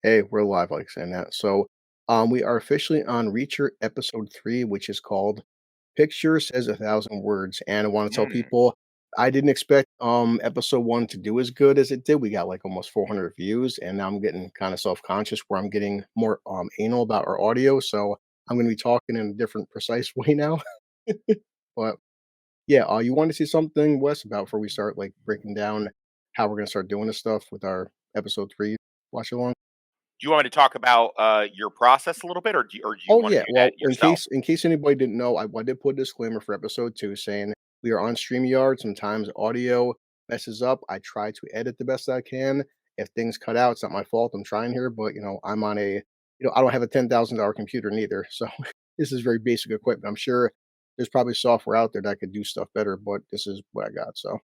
Hey, we're live, like saying that. So, we are officially on Reacher episode 3, which is called "Picture Says a Thousand Words." And I want to tell Mm, people I didn't expect episode 1 to do as good as it did. We got like almost 400 views, and now I'm getting kind of self-conscious where I'm getting more anal about our audio. So I'm going to be talking in a different, precise way now. But yeah, you want to see something, Wes, about before we start like breaking down how we're going to start doing this stuff with our episode 3 watch along? do you want me to talk about, your process a little bit, or do you Oh, wanna yeah. do that Well, in yourself? case anybody didn't know, I did put a disclaimer for episode 2 saying we are on StreamYard. Sometimes audio messes up. I try to edit the best I can. If things cut out, it's not my fault. I'm trying here, but I'm on I don't have a $10,000 computer neither. So this is very basic equipment. I'm sure there's probably software out there that could do stuff better, but this is what I got. So,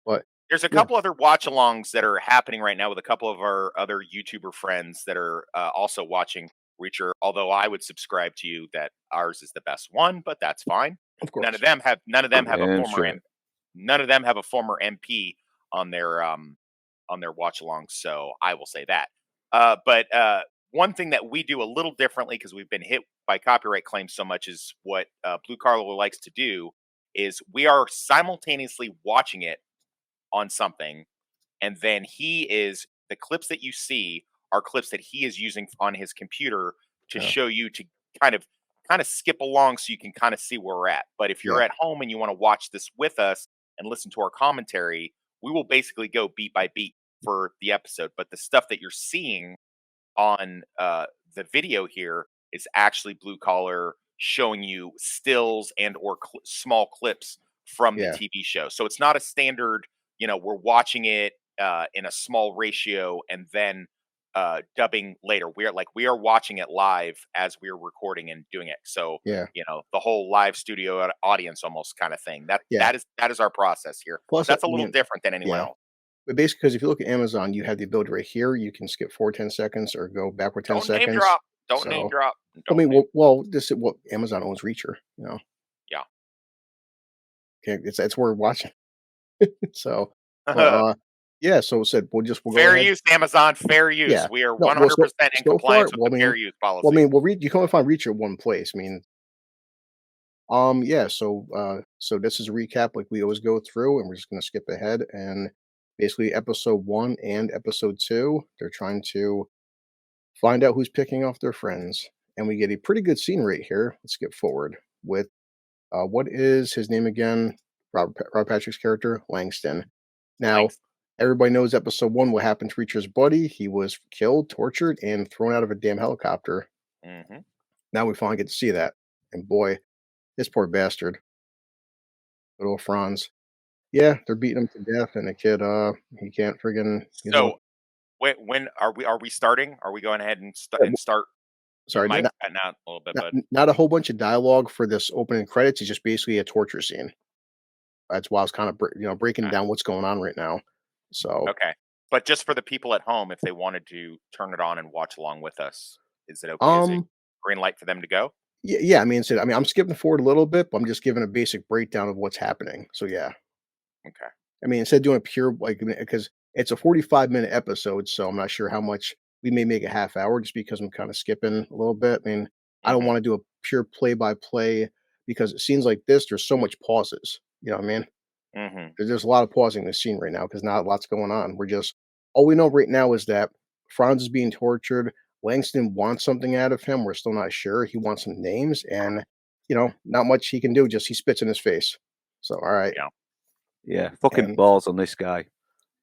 but There's a yeah, couple other watch-alongs that are happening right now with a couple of our other YouTuber friends that are, also watching Reacher, although I would subscribe to you that ours is the best one, but that's fine. of None of course. them have none of them have a Damn former straight. M none of them have a former MP on their watch-alongs, so I will say that. But one thing that we do a little differently because 'cause we've been hit by copyright claims so much is what, Blue Carlo likes to do is we are simultaneously watching it on something, and then the clips that you see are clips that he is using on his computer to Yeah, show you to kind of kind of skip along so you can kind of see where we're at. But if you're yeah, at home and you want to watch this with us and listen to our commentary, we will basically go beat by beat for the episode. But the stuff that you're seeing on the video here is actually blue collar showing you stills and or small clips from the yeah, TV show. So it's not a standard, we're watching it in a small ratio and then dubbing later. We are watching it live as we're recording and doing it. So, yeah, the whole live studio audience almost kind of thing. That yeah. that is that is our process here. Plus, I That's a little mean, different than anyone yeah. else. But basically, because if you look at Amazon, you have the ability right here, you can skip forward 10 seconds or go backward 10 Don't name seconds. drop. Don't name So, drop. I Don't mean, name. this is what Amazon owns Reacher. Yeah. Okay, it's where we're watching. So, but, yeah, so it said we'll go Fair ahead. use, Amazon, fair use. Yeah. We are No, well, so 100% in so far, compliance with the fair use policy. we'll read you can only find Reacher one place. I mean, yeah, so this is a recap like we always go through, and we're just gonna skip ahead and basically episode 1 and episode 2, they're trying to find out who's picking off their friends, and we get a pretty good scene right here. Let's skip forward with what is his name again? Rob Patrick's character, Langston. Now, Length. everybody knows episode 1 what happened to Reacher's buddy. He was killed, tortured, and thrown out of a damn helicopter. Mhm. Now we finally get to see that, and boy, this poor bastard, little Franz. Yeah, they're beating him to death, and the kid, he can't friggin' he's all So, when are we starting? Are we going ahead and start? Your sorry, mic's cutting out a little bit, bud. not a whole bunch of dialogue for this opening credits. It's just basically a torture scene. That's why I was kind of breaking Okay. down what's going on right now. So, Okay. But just for the people at home, if they wanted to turn it on and watch along with us, is it um, green light for them to go? yeah. I mean, I'm skipping forward a little bit, but I'm just giving a basic breakdown of what's happening. So, yeah. Okay. I mean, instead of doing a pure like because it's a 45-minute episode, so I'm not sure how much we may make a half hour just because I'm kind of skipping a little bit. I mean, I don't Mhm. want to do a pure play by play because it seems like this. There's so much pauses. You know what I mean? Mhm. There's a lot of pausing in this scene right now because not a lot's going on. We're just all we know right now is that Franz is being tortured. Langston wants something out of him. We're still not sure. He wants some names, and not much he can do. Just he spits in his face. So all right, Yeah. Yeah, fucking and balls on this guy.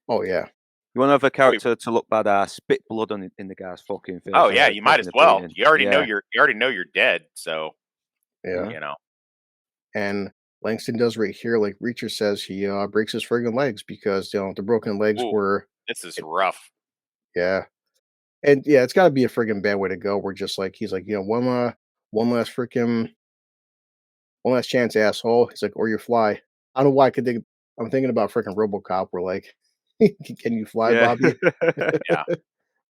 oh yeah, You want to have a Oh, character to look badass, spit blood in the guy's fucking face oh as yeah, they're you might taking as the well. beating. You Yeah. already know you're dead, so, yeah. Mm. you know. And Langston does right here, like Reacher says, he breaks his friggin' legs because the broken legs Ooh, were, this is it, rough. yeah, and yeah, it's got to be a friggin' bad way to go. We're just like he's like, one last freaking, one last chance, asshole. He's like, or you fly. I don't know why I could think. I'm thinking about freaking RoboCop. We're like, can you fly, Yeah. Bobby? Yeah.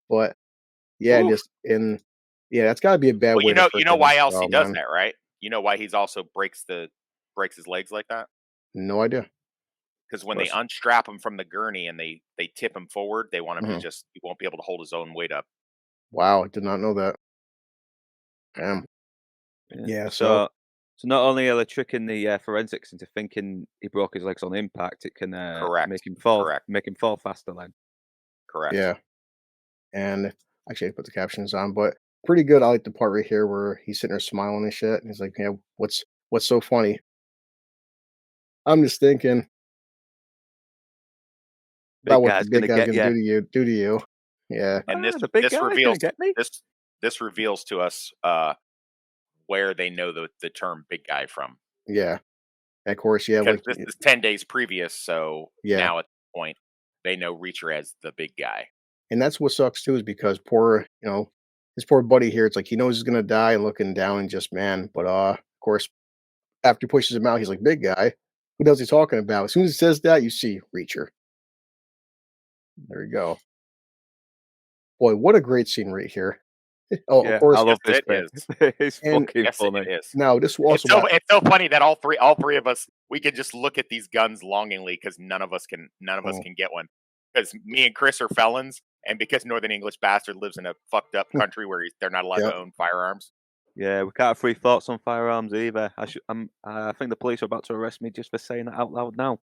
But yeah, Oof. yeah, that's got to be a bad Well, way to you know freaking. why else he Oh does man, that, right? You know why he's also breaks his legs like that? no idea. Because when they Plus, unstrap him from the gurney and they tip him forward, they want him to mhm. just he won't be able to hold his own weight up. Wow, I did not know that. Damn. Yeah. Yeah, so So not only are they tricking the forensics into thinking he broke his legs on impact, it can Correct. Correct. make him fall faster. Then Correct. yeah, and actually I put the captions on, but pretty good. I like the part right here where he's sitting there smiling and shit, and he's like, "Yeah, what's so funny?" I'm just thinking about big what the guy's big gonna guy's get gonna you. do to you. Yeah. And this The big this guy's gonna reveals get me. this this reveals to us where they know the term big guy from. Yeah. And of course, yeah, Because like this is 10 days previous, so yeah. now at this point, they know Reacher as the big guy. And that's what sucks too is because poor, his poor buddy here, it's like he knows he's gonna die and looking down and just man, but of course, after he pushes him out, he's like, big guy. Who knows what he's talking about? As soon as he says that, you see Reacher. There you go. Boy, what a great scene right here. Oh, of Yeah, I course. love Yes, this it bit. is. It's And fucking Yes, it funny. is. now this will also It's so funny that all three of us we can just look at these guns longingly because none of us mm, can get one. Because me and Chris are felons, and because Northern English bastard lives in a fucked up country where they're not allowed yeah. to own firearms. Yeah, we can't have free thoughts on firearms either. I think the police are about to arrest me just for saying that out loud now.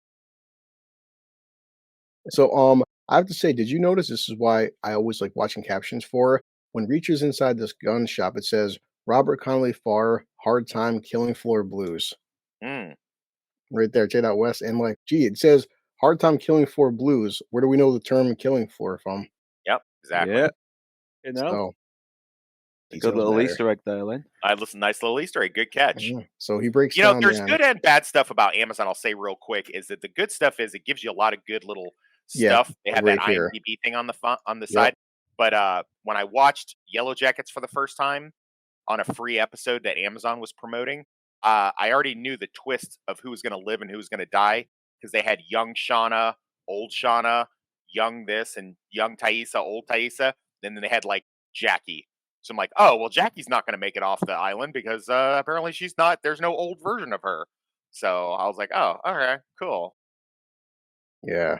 So I have to say, did you notice this is why I always like watching captions for when Reacher's inside this gun shop, it says Robert Connolly Farr, hard time killing floor blues. Mm, Right there, J. West. And like, gee, it says hard time killing floor blues. Where do we know the term killing floor from? yep, exactly. Yeah, So a good details little matter. Easter egg there, Lynn. I listen, nice little Easter egg. Good catch. So he breaks You know, down, there's man. good and bad stuff about Amazon. I'll say real quick is that the good stuff is it gives you a lot of good little Yeah, stuff. They like have that right here. IMDb thing on the Yep. side. But when I watched Yellow Jackets for the first time on a free episode that Amazon was promoting, I already knew the twist of who was going to live and who was going to die because they had young Shauna, old Shauna, young this and young Thaisa, old Thaisa. And then they had like Jackie. So I'm like, oh well, Jackie's not going to make it off the island because apparently she's not. There's no old version of her. So I was like, oh, all right, cool. Yeah.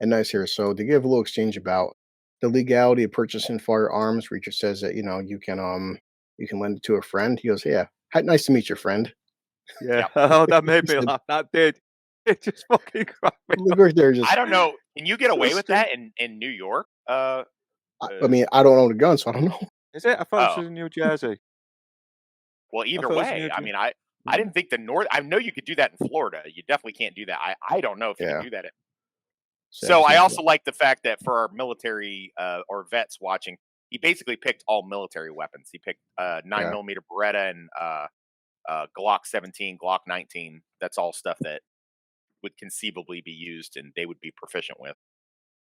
And nice here. So they give a little exchange about the legality of purchasing firearms. Reacher says that, you can lend it to a friend. He goes, yeah, nice to meet your friend. Yeah. Yep. Oh, that He made me said, laugh. That did. It just fucking cracked me look up. right there, I just don't know. Can you get So away with stupid. that in New York? I mean, I don't own a gun, so I don't know. Is it? I thought this Oh, was in New Jersey. well, I either thought it was in way, New I Jersey. mean, I Yeah. didn't think the North. I know you could do that in Florida. You definitely can't do that. I don't know if you can Yeah. do that. So I So just I mentioned that. also like the fact that for our military or vets watching, he basically picked all military weapons. He picked 9mm Beretta and Glock 17, Glock 19. That's all stuff that would conceivably be used and they would be proficient with.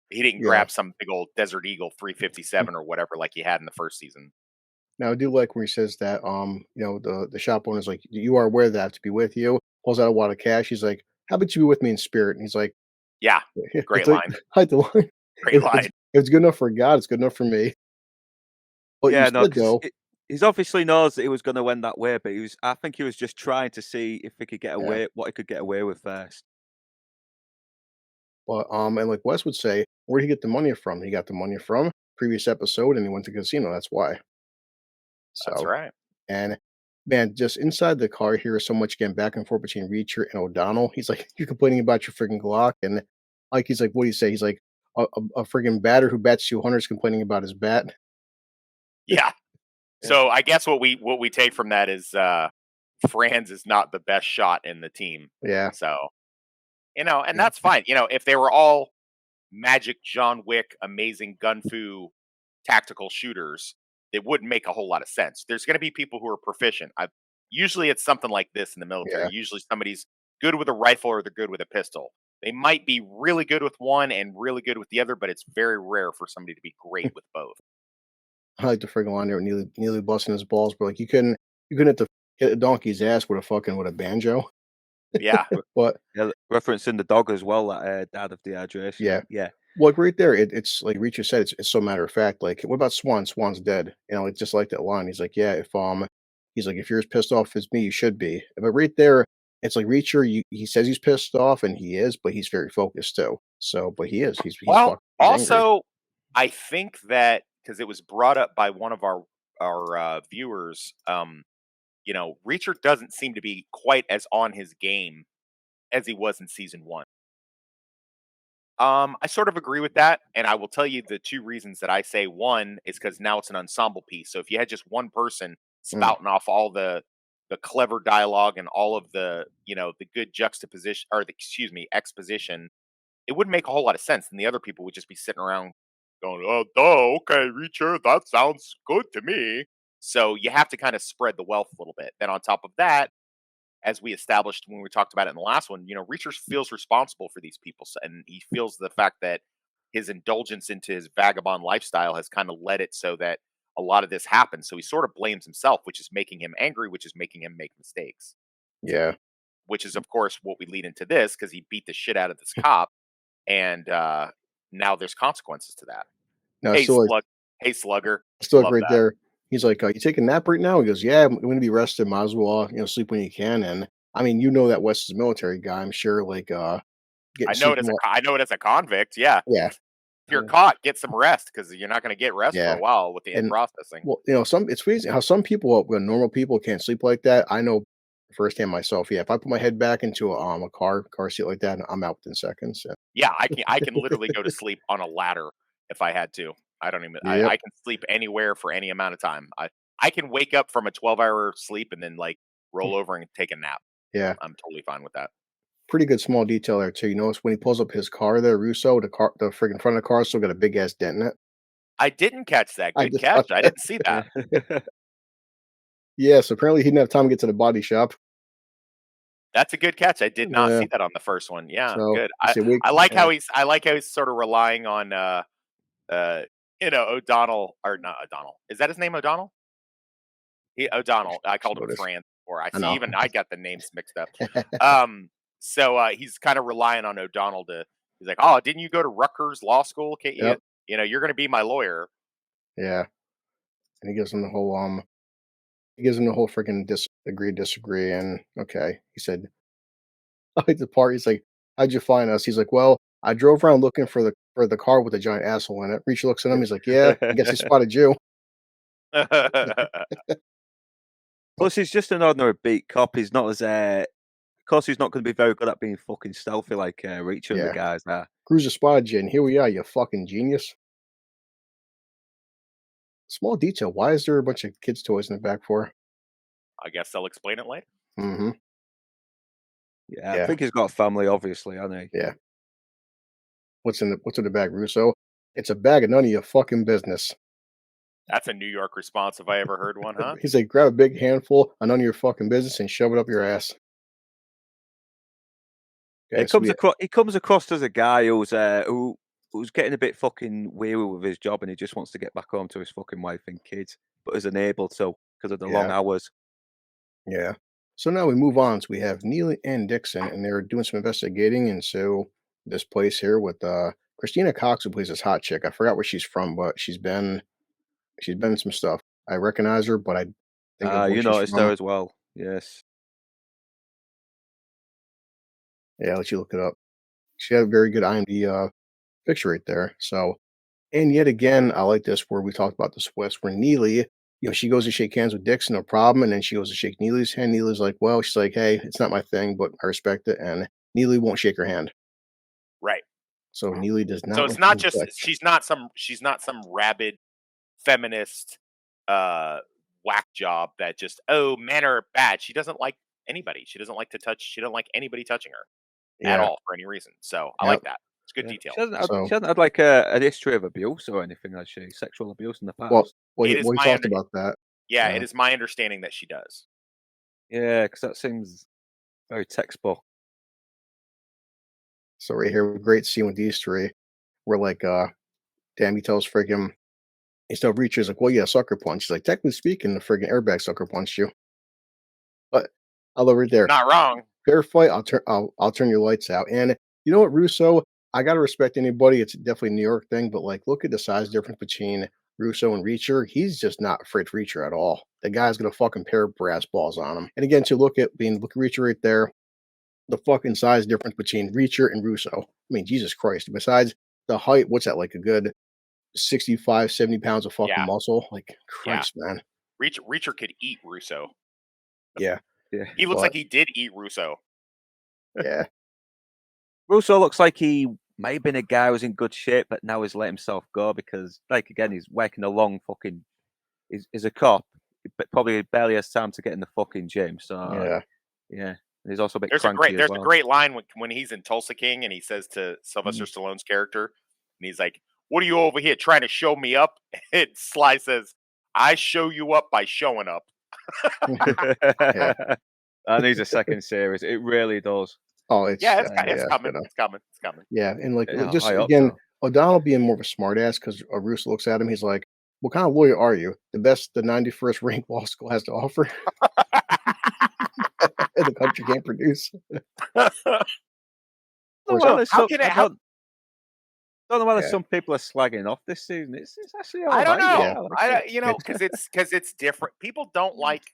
He didn't Yeah. grab some big old Desert Eagle 357 or whatever like he had in the first season. Now I do like when he says that, the shop owner's like, you are aware that I have to be with you. Pulls out a wad of cash. He's like, how about you be with me in spirit? And he's like, Yeah, it's great like, line. hide the line. Great line. If it's good enough for God, it's good enough for me. But you Yeah, no, said because though, he's obviously knows that he was going to end that way, but I think he was just trying to see if he could get yeah. away, what he could get away with first. But and like Wes would say, where'd he get the money from? He got the money from previous episode, and he went to casino. That's why. That's So right. and man, just inside the car here is so much again back and forth between Reacher and O'Donnell. He's like, "You're complaining about your freaking Glock," and like he's like, "What do you say?" He's like, "A friggin' batter who bats 200 is complaining about his bat." Yeah. Yeah, So I guess what we take from that is Franz is not the best shot in the team. Yeah, So, and yeah, that's fine. If they were all magic John Wick, amazing gun fu tactical shooters, it wouldn't make a whole lot of sense. There's going to be people who are proficient. Usually it's something like this in the military. yeah. Usually somebody's good with a rifle or they're good with a pistol. They might be really good with one and really good with the other, but it's very rare for somebody to be great with both. I like the friggin' line there, nearly busting his balls, but like you couldn't have hit a donkey's ass with a banjo. Yeah. But yeah, referencing the dog as well that died of yeah, dehydration. Yeah, well, like, right there, it's like Reacher said, it's so matter of fact. Like, what about Swan? Swan's dead. It's just like that line. He's like, yeah, he's like, if you're as pissed off as me, you should be. But right there, it's like Reacher. He says he's pissed off, and he is, but he's very focused too. So, but he is. He's Well, angry. also, I think that because it was brought up by one of our viewers. Reacher doesn't seem to be quite as on his game as he was in season one. I sort of agree with that, and I will tell you the two reasons that I say. One is because now it's an ensemble piece. So if you had just one person Mm, spouting off all the clever dialogue and all of the good juxtaposition, or excuse me, exposition, it wouldn't make a whole lot of sense. And the other people would just be sitting around going, "Oh, duh, okay, Reacher, that sounds good to me." So you have to kind of spread the wealth a little bit. Then on top of that, as we established when we talked about it in the last one, Reacher feels responsible for these people, and he feels the fact that his indulgence into his vagabond lifestyle has kind of led it so that a lot of this happens. So he sort of blames himself, which is making him angry, which is making him make mistakes. yeah. Which is, of course, what we lead into this because he beat the shit out of this cop, and now there's consequences to that. No, Hey, still like slug. Hey, slugger. still like Love right that. there. He's like, "You take a nap right now?" He goes, "Yeah, I'm gonna be rested. Might as well, sleep when you can." And I mean, that Wes is a military guy. I'm sure, like, getting sleep. I know it as a convict. Yeah, Yeah, if you're caught, get some rest because you're not going to get rest for a yeah. while with the in And processing. well, it's crazy how some people, when normal people can't sleep like that. I know firsthand myself. Yeah, if I put my head back into a car seat like that, I'm out within seconds. And Yeah, I can literally go to sleep on a ladder if I had to. I don't even yep, I can sleep anywhere for any amount of time. I can wake up from a 12-hour sleep and then like roll over and take a nap. yeah. I'm totally fine with that. Pretty good small detail there too. You notice when he pulls up his car there, Russo, the freaking front of the car still got a big ass dent in it. I didn't catch that. I Good just thought catch. I that. didn't see that. Yes, apparently he didn't have time to get to the body shop. That's a good catch. I did not Yeah. see that on the first one. Yeah, So good. he I said, "Wait." I like Yeah. how he's sort of relying on uh O'Donnell, or not O'Donnell. Is that his name, O'Donnell? O'Donnell. I Just called him noticed. Fran, or I I see. know. Even I got the names mixed up. So he's kind of relying on O'Donnell to. He's like, "Oh, didn't you go to Rutgers Law School? Can't you? Yep. You're going to be my lawyer." Yeah. And he gives him the whole freaking disagree. And okay, he said, I like the part. He's like, "How'd you find us?" He's like, "Well, I drove around looking for the car with the giant asshole in it." Reach looks at him. He's like, "Yeah, I guess he spotted you." Plus, he's just an ordinary beat cop. He's not as of course, he's not going to be very good at being fucking stealthy like Reacher and the Yeah. guys are. Cruiser spotted you, and here we are. You fucking genius. Small detail. Why is there a bunch of kids' toys in the back for? I guess they'll explain it later. Mm-hmm. Yeah, I Yeah. think he's got a family, obviously, hasn't he? Yeah. What's in the bag, Russo? It's a bag of none of your fucking business. That's a New York response if I ever heard one, huh? He's like, grab a big handful of none of your fucking business and shove it up your ass. Okay, so He comes across as a guy who's getting a bit fucking weary with his job, and he just wants to get back home to his fucking wife and kids, but isn't able to because of the long yeah, hours. yeah. So now we move on. So we have Neely and Dixon, and they're doing some investigating. And so this place here with Christina Cox, who plays this hot chick. I forgot where she's from, but she's been in some stuff. I recognize her, but I think of Ah, where you she's noticed her from. as well. Yes. Yeah, I'll let you look it up. She had a very good IMDb picture right there. So, and yet again, I like this where we talked about the Swiss, where Neely, she goes to shake hands with Dixon, no problem, and then she goes to shake Neely's hand. Neely's like, "Well," she's like, "Hey, it's not my thing, but I respect it." And Neely won't shake her hand, Right. so Neely does So not it's want to not be just touched. she's not some rabid feminist uh whack job that just, oh, men are bad. She doesn't like anybody. She doesn't like to touch. She doesn't like anybody touching her at Yeah, all for any reason. So I yep. like that. It's good Yeah. detail. So, She hasn't had like a history of abuse or anything, has she? Sexual abuse in the well, past. It is we my talked under about that. Yeah, it Yeah. is my understanding that she does. Yeah, because that seems very textbook. So right here, great scene with these three, where like, Tammy tells friggin' he still reaches like, "Well, yeah, sucker punch." He's like, "Technically speaking, the friggin' airbag sucker punched you." But I love right there. Not wrong. Fair fight. I'll turn your lights out. And you know what, Russo? I gotta respect anybody. It's definitely a New York thing, but like, look at the size difference between Russo and Reacher. He's just not afraid of Reacher at all. The guy's gonna fucking pair of brass balls on him. And again, to look at Reacher right there. The fucking size difference between Reacher and Russo. I mean, Jesus Christ. Besides the height, what's that like? A good? 65, 70 pounds of fucking Yeah, muscle. Like, yeah. Christ, man. Reacher could eat Russo. Yeah, Yeah. He looks but like he did eat Russo. yeah, Russo looks like he may have been a guy who was in good shape, but now he's let himself go because, like, again, he's working a long fucking. He's a cop, but probably barely has time to get in the fucking gym. So yeah. yeah, and he's also a bit cranky as There's a well. great line when he's in Tulsa King and he says to Sylvester Mm. Stallone's character, and he's like, "What are you over here trying to show me up?" And Sly says, "I show you up by showing up." Yeah. That needs a second series. It really does. Oh, it's Yeah, it's yeah, coming. It's coming. It's coming. yeah, and like Yeah, just I hope again, so. O'Donnell being more of a smartass because Russo looks at him. He's like, "What kind of lawyer are you? The best the 91st ranked law school has to offer, and the country can't produce." Of I don't course, know whether How some, can it? I How don't know whether yeah, some people are slagging off this season. It's actually all I don't right. know. yeah, Yeah, I like it. Because it's different. People don't like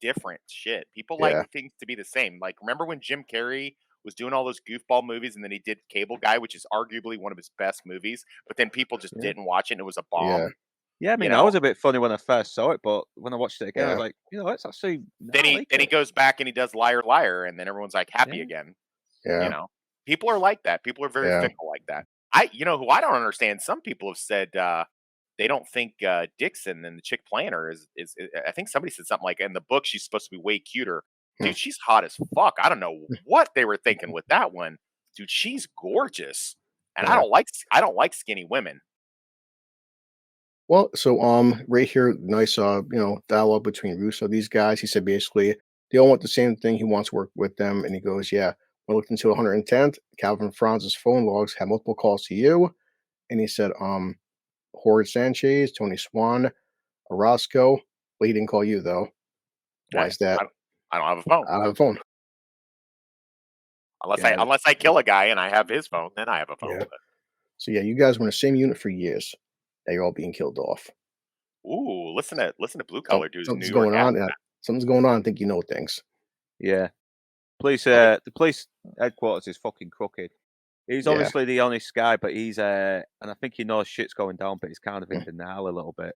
different shit. People like yeah, things to be the same. Like, remember when Jim Carrey was doing all those goofball movies and then he did Cable Guy, which is arguably one of his best movies, but then people just Yeah. didn't watch it and it was a yeah, bomb, Yeah, I you mean, that know? was a bit funny when I first saw it, but when I watched it again, I was yeah, like, it's actually, no, Then I he like then he it. goes back and he does Liar Liar and then everyone's like happy Yeah. again, you yeah, know? People are like that. People are very yeah. fickle like that. Who I don't understand, some people have said they don't think Dixon and the chick playing her is I think somebody said something like in the book she's supposed to be way cuter. Hmm. Dude, she's hot as fuck. I don't know what they were thinking with that one. Dude, she's gorgeous. And Yeah. I don't like skinny women. Well, so right here, nice dialogue between Russo. These guys, he said basically they all want the same thing. He wants to work with them, and he goes, "Yeah." When I looked into 110th, Calvin Franz's phone logs had multiple calls to you, and he said, Howard Sanchez, Tony Swan, Orozco. Well, he didn't call you though. Why Okay. is that? I don't have a phone. I don't have a phone. Yeah. Unless I kill a guy and I have his phone, then I have a phone. Yeah. So yeah, you guys were in the same unit for years. Now you're all being killed off. Ooh, listen to blue So, collar dude's New something's York going on. accent. Something's going on. I think you know things. Yeah. Police, Let me the police headquarters is fucking crooked. He's Yeah. obviously the honest guy, but he's, and I think he knows shit's going down, but he's kind of in Mm. denial a little bit.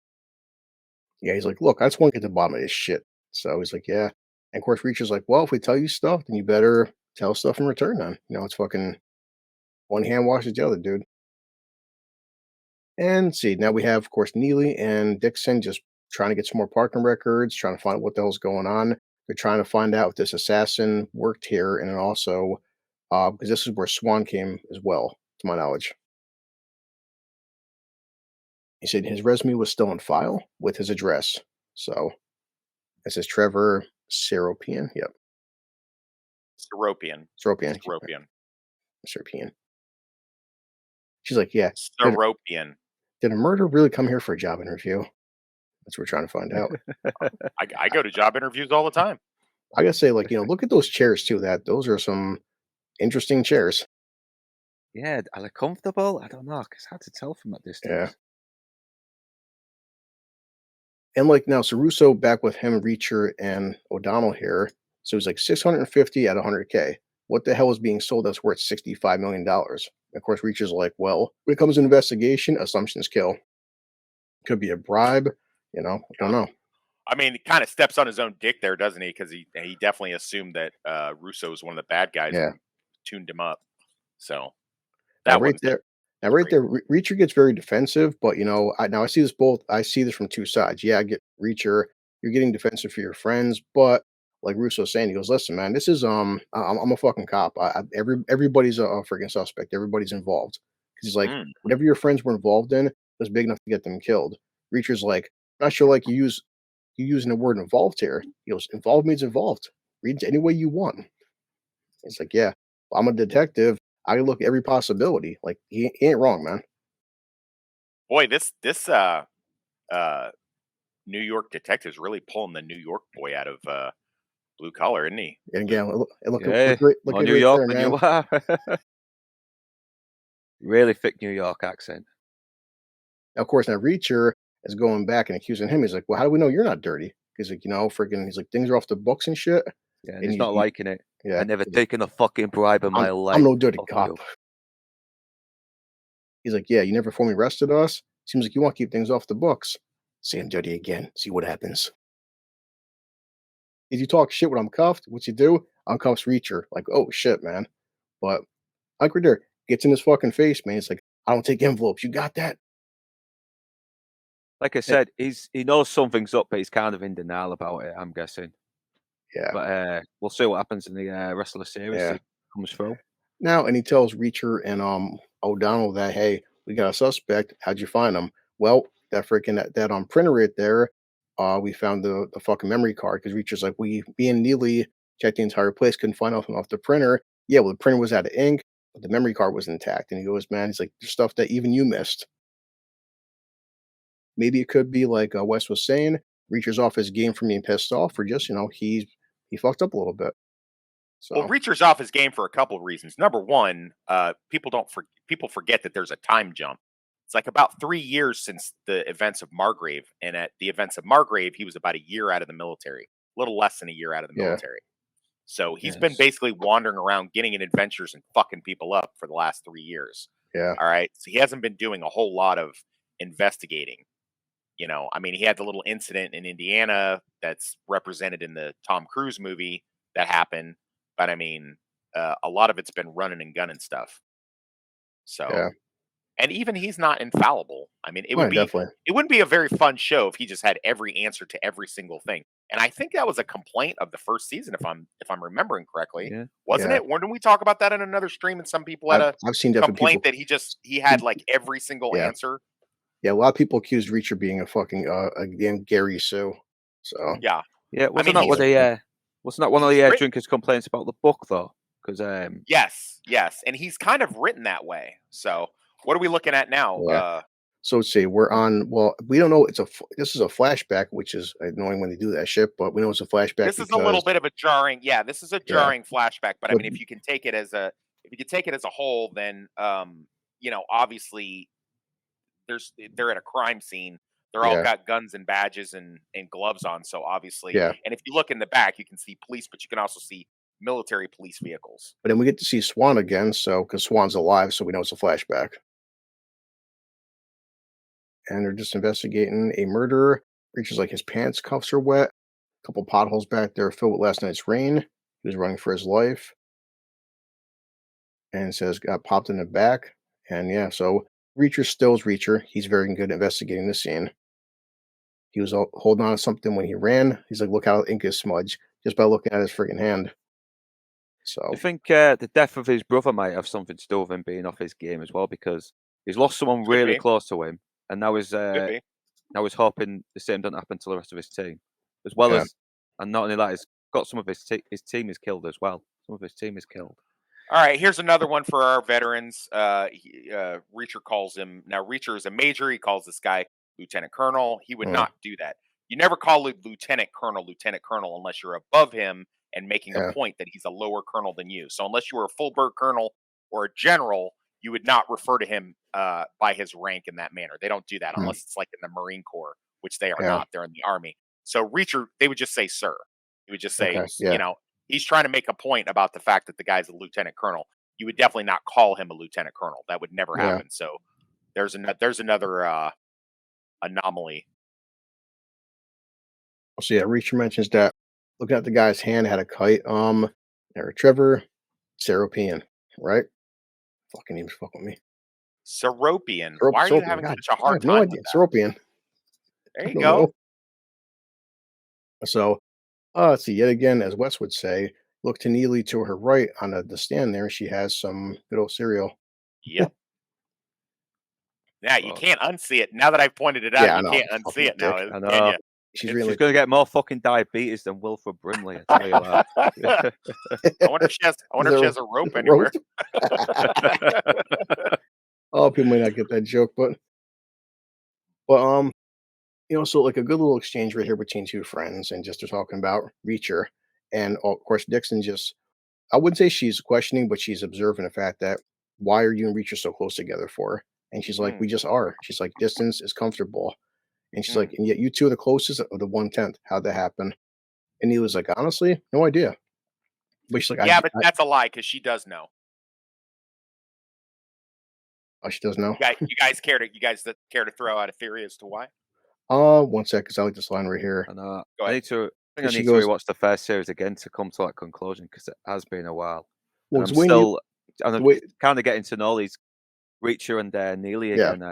Yeah, he's like, "Look, I just want to get to the bottom of this shit." So he's like, "Yeah." And of course, Reacher's like, "Well, if we tell you stuff, then you better tell stuff in return. Then it's fucking one hand washes the other, dude." And see, now we have, of course, Neely and Dixon just trying to get some more parking records, trying to find out what the hell's going on. They're trying to find out if this assassin worked here, and then also because this is where Swan came as well, to my knowledge. He said his resume was still in file with his address. So this is Trevor Seropian. Yep, Seropian. Seropian. Seropian. Seropian. She's like, "Yeah, did, Seropian. did a murder really come here for a job interview?" That's what we're trying to find out. I go to job interviews all the time. I gotta say, like, look at those chairs too. Those are some interesting chairs. Yeah, are they comfortable? I don't know. It's hard to tell from that Yeah. distance. And like now, so Russo back with him, Reacher, and O'Donnell here. So it's like 650 at 100K. What the hell is being sold that's worth $65 million? Of course, Reacher's like, well, when it comes to investigation, assumptions kill. Could be a bribe, I don't know. I mean, he kind of steps on his own dick there, doesn't he? Because he definitely assumed that Russo was one of the bad guys Yeah. and tuned him up. So Now that right wasn't there, now was right great. there, Reacher gets very defensive, but I see this both. I see this from two sides. Yeah, I get Reacher. You're getting defensive for your friends, but like Russo's saying, he goes, "Listen, man, this is I'm a fucking cop. Everybody's a freaking suspect. Everybody's involved." Because he's like, Mm. whatever your friends were involved in was big enough to get them killed. Reacher's like, not sure, like you using the word involved here. He goes, involved means involved. Read it any way you want. It's like, yeah, I'm a detective. I can look at every possibility. Like he ain't wrong, man. Boy, this uh, New York detective's really pulling the New York boy out of blue collar, isn't he? And again, Yeah, look more at New right York there, than man. you are. Really thick New York accent. Of course, now Reacher is going back and accusing him. He's like, "Well, how do we know you're not dirty?" He's like, freaking. He's like, "Things are off the books and shit." Yeah, and And he's not liking it. yeah, I never he's like, taken a fucking bribe in my I'm life. no dirty Fuck cop." you. He's like, "Yeah, you never formally arrested us." Seems like you want to keep things off the books. Say I'm dirty again. See what happens. If you talk shit when I'm cuffed, what you do? Uncuffs Reacher. Like, oh shit, man. But Uncle Dirt gets in his fucking face, man. It's like, I don't take envelopes. You got that? Like I Eh, said, he knows something's up, but he's kind of in denial about it, I'm guessing. yeah, But, we'll see what happens in the, rest of the series, see yeah. if it comes through. Now, and he tells Reacher and O'Donnell that, hey, we got a suspect. How'd you find him? Well, that freaking that printer right there. We found the fucking memory card because Reacher's like, we and Neely checked the entire place, couldn't find nothing off the printer. Yeah, well, the printer was out of ink, but the memory card was intact. And he goes, man, he's like, there's stuff that even you missed. Maybe it could be like Wes was saying, Reacher's off his game from being pissed off, or just he fucked up a little bit. Well, So Reacher's off his game for a couple of reasons. Number one, people forget that there's a time jump. It's like about 3 years since the events of Margrave, and at the events of Margrave, he was about a year out of the military, a little less than a year out of the yeah, military. So he's been Yes. basically wandering around, getting in adventures and fucking people up for the last 3 years. yeah, All right, so he hasn't been doing a whole lot of investigating. I mean, he had the little incident in Indiana that's represented in the Tom Cruise movie that happened, but I mean, a lot of it's been running and gunning stuff. So, yeah. and even he's not infallible. I mean, Oh, yeah, definitely. it wouldn't be a very fun show if he just had every answer to every single thing. And I think that was a complaint of the first season, if I'm remembering correctly, Yeah. wasn't Yeah. it? When did we talk about that in another stream? And some people had I've a I've seen different complaint people. that he had like every single Yeah, answer. yeah. A lot of people accused Reacher being a fucking again Gary Sue. So Yeah, Yeah, I mean, something like that. wasn't that one of he's the, written. drinkers' complaints about the book, though? Because Yes, yes, and he's kind of written that way. So, what are we looking at now? Yeah. So let's see. We're on. Well, we don't know. This is a flashback, which is annoying when they do that shit. But we know it's a flashback This is a little because bit of a jarring. Yeah, this is a yeah. jarring flashback. But I But mean, if you can take it as a whole, then obviously they're at a crime scene. They're all yeah, got guns and badges and gloves on. So obviously, yeah. and if you look in the back, you can see police, but you can also see military police vehicles. But then we get to see Swan again. So because Swan's alive, so we know it's a flashback. And they're just investigating a murder. Reaches like his pants cuffs are wet. A couple potholes back there filled with last night's rain. He was running for his life. And it says got popped in the back. And yeah, so Reacher stills Reacher. He's very good at investigating the scene. He was holding on to something when he ran. He's like, look how ink is smudged just by looking at his freaking hand. do you So think the death of his brother might have something to do with him being off his game as well? Because he's lost someone Could really be, close to him, and could be. now he's hoping the same doesn't happen to the rest of his team, as well yeah, as, and not only that, he's got some of his team is killed as well. Some of his team is killed. All right, here's another one for our veterans. Reacher calls him now. Reacher is a major. He calls this guy lieutenant colonel. He would mm, not do that. You never call a lieutenant colonel unless you're above him and making a yeah, point that he's a lower colonel than you. So unless you were a full bird colonel or a general, you would not refer to him by his rank in that manner. They don't do that mm, unless it's like in the Marine Corps, which they are yeah, not. They're in the Army. So Reacher, they would just say sir. He would just say, okay, yeah, he's trying to make a point about the fact that the guy's a lieutenant colonel. You would definitely not call him a lieutenant colonel. That would never yeah. happen. So there's another anomaly. So yeah, Reacher mentions that looking at the guy's hand had a kite. Eric Trevor, Seropian, right? Fucking names fuck with me. Seropian. Why are you Seropian. having God, such a I hard have no time with idea. that? Seropian. There I you don't go. know. So let's see. Yet again, as Wes would say, look to Neely to her right on the stand there. She has some good old cereal. Yep. Yeah, you But can't unsee it. Now that I've pointed it out, Yeah, I you know. can't unsee Fucking it now, dick. I can know you? She's It's really she's going to get more fucking diabetes than Wilford Brimley. I tell you that. I wonder if she has. I is wonder if she there has a rope rope? anywhere. Oh, people may not get that joke, but so like a good little exchange right here between two friends, and just they're talking about Reacher, and of course Dixon just I wouldn't say she's questioning, but she's observing the fact that why are you and Reacher so close together for? And she's like, Mm, we just are. She's like, distance is comfortable. And she's like, mm. and yet you two are the closest of the 1/10. How'd that happen? And he was like, honestly, no idea. But she's like, Yeah, but that's a lie because she does know. Oh, she does know. You guys care to throw out a theory as to why? One sec, because I like this line right here. And Go I ahead. need to. I think I Because she need to goes, rewatch the first series again to come to that conclusion because it has been a while, and well, I'm it's when you, still, and the I'm way, kind of getting to know these Reacher and Neely yeah. again.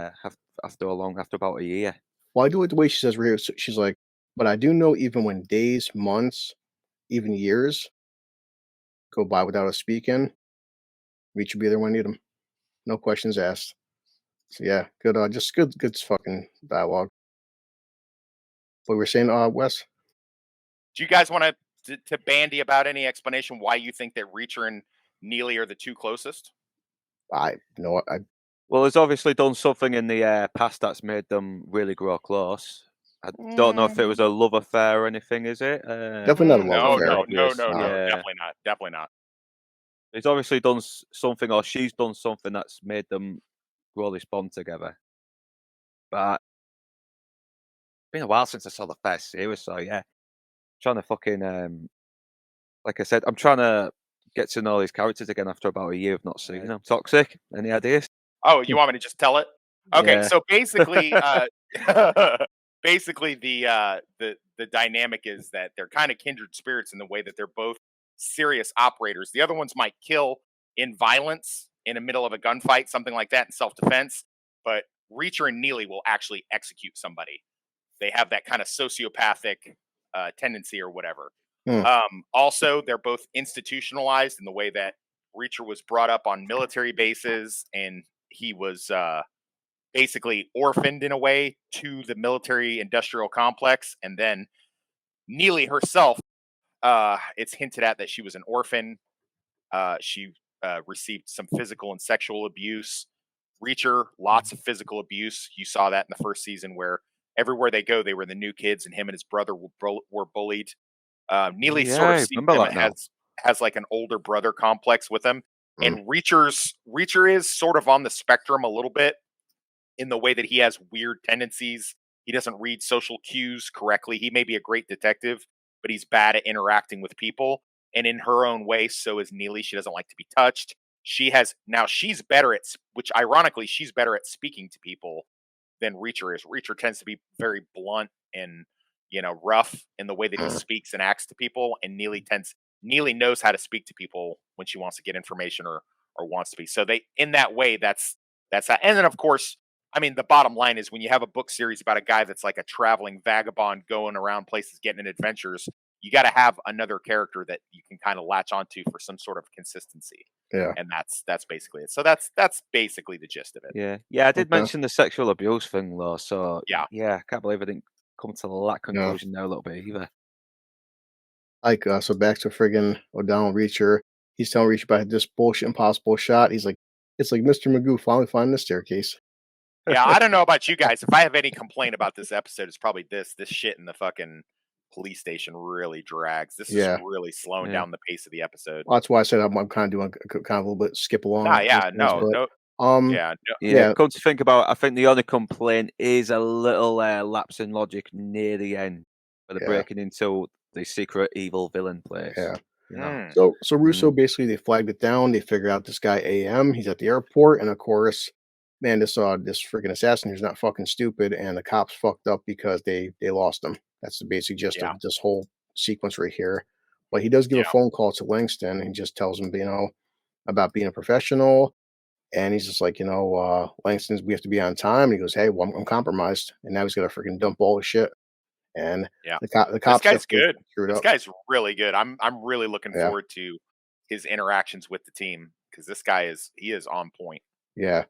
After about a year. Well, I do it the way she says right here. So she's like, but I do know even when days, months, even years go by without us speaking, Reach will be there when I need him. No questions asked. So yeah, good. Just good fucking dialogue. What we were saying, Wes? Do you guys want to bandy about any explanation why you think that Reacher and Neely are the two closest? I know I Well, he's obviously done something in the past that's made them really grow close. I don't know if it was a Mm, love affair or anything. Is it? definitely not a love no, Wasn't affair. no, no, obvious. no, no. Nah, Yeah, Definitely not. Definitely not. he's obviously done something, or she's done something that's made them grow this bond together. But it's been a while since I saw the first series, so yeah, trying to fucking like I said, I'm trying to get to know these characters again after about a year of not seeing them. Toxic. Any ideas? Oh, you want me to just tell it? Okay, Yeah. so basically, basically the dynamic is that they're kind of kindred spirits in the way that they're both serious operators. The other ones might kill in violence in the middle of a gunfight, something like that, in self defense. But Reacher and Neely will actually execute somebody. They have that kind of sociopathic tendency or whatever. hmm, Also, they're both institutionalized in the way that Reacher was brought up on military bases and he was basically orphaned in a way to the military industrial complex. And then Neely herself, it's hinted at that she was an orphan. She received some physical and sexual abuse. Reacher, lots of physical abuse. You saw that in the first season where everywhere they go, they were the new kids, and him and his brother were bullied. Neely Yeah, sort of I sees remember him that now. has like an older brother complex with him, hmm, and Reacher is sort of on the spectrum a little bit in the way that he has weird tendencies. He doesn't read social cues correctly. He may be a great detective, but he's bad at interacting with people. And in her own way, so is Neely. She doesn't like to be touched. She's better at, which ironically, she's better at speaking to people than Reacher is. Reacher tends to be very blunt and rough in the way that he hmm, speaks and acts to people, and Neely knows how to speak to people when she wants to get information or wants to be. So they in that way, that's how. And then of course, I mean, the bottom line is when you have a book series about a guy that's like a traveling vagabond going around places getting in adventures, you got to have another character that you can kind of latch onto for some sort of consistency. yeah, And that's basically it. So that's basically the gist of it. Yeah, yeah. I did okay, mention the sexual abuse thing though, so Yeah. yeah, I can't believe I didn't come to that yeah. conclusion there a little bit either. Like, so back to friggin' O'Donnell Reacher. He's telling Reacher about this bullshit impossible shot. He's like, it's like Mr. Magoo finally finding the staircase. Yeah, I don't know about you guys. If I have any complaint about this episode, it's probably this shit in the fucking police station really drags. This is Yeah, really slowing Yeah. down the pace of the episode. well, that's why I said I'm kind of doing kind of a little bit skip Nah, along those yeah, things, no, but no, um, yeah, no, Yeah, yeah, come to think about it, I think the only complaint is a little lapse in logic near the end, where they're yeah, breaking into the secret evil villain place. yeah. You know. mm, So Russo Mm. basically they flagged it down. They figure out this guy AM. He's at the airport, and of course, man, this freaking assassin here's not fucking stupid, and the cops fucked up because they lost him. That's the basic gist yeah, of this whole sequence right here. But he does give a yeah, phone call to Langston, and he just tells him, about being a professional. And he's just like, Langston's, we have to be on time. And he goes, hey, well, I'm compromised, and now he's got to freaking dump all his shit. And yeah. the This cops guy's definitely good. screwed This up. guy's really good. I'm really looking Yeah, forward to his interactions with the team because this guy is on point. yeah.